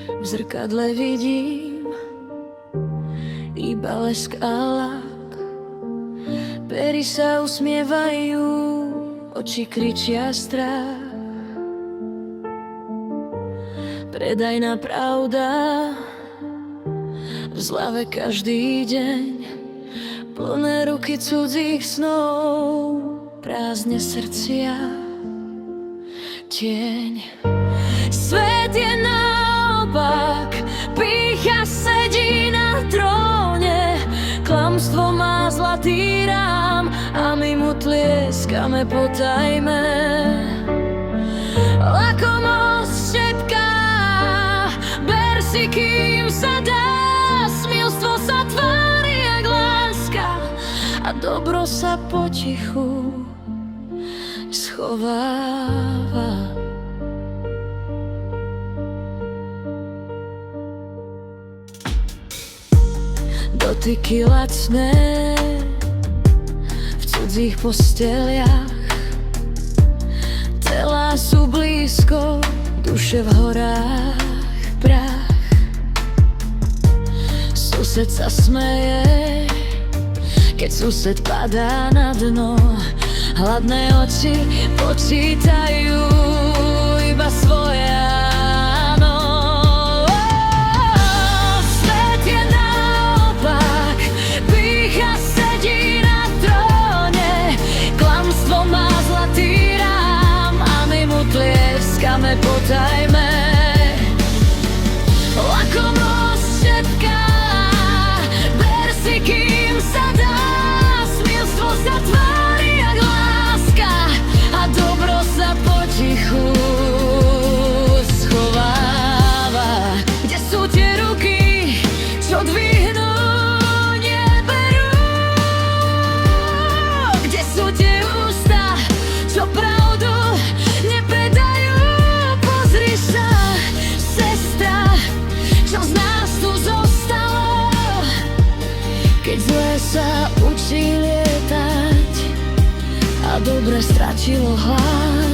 V zrkadle vidím iba lesk a láp. Pery sa usmievajú, oči kričia strach. Predajná pravda, v zlave každý deň, plné ruky cudzích snov, prázdne srdcia, tieň. Svet je naopak, pýcha sedí na tróne, klamstvo má zlatý rám a my mu tlieskame potajme. Lakomosť šepká, ber si kým sa dá, smilstvo sa tvári jak láska a dobro sa potichu schováva. Dotyky lacné v cudzích posteliach, telá sú blízko, duše v horách prach. Sused sa smeje, keď sused padá na dno, hladné oči počítajú iba svoje áno. Svet je naopak, pýcha sedí na tróne, klamstvo má zlatý rám a my mu tlieskame potajme. Lakomosť šepká, ber si kým sa dá, smilstvo sa tvári jak láska a dobro sa potichu schováva. Kde sú tie ruky, čo dvihnú, neberú? Kde sú tie ústa, čo pravdu nepredajú? Pozri sa, sestra, čo z nás tu zostalo, keď zlé sa učí lietať a dobre stratilo hlad.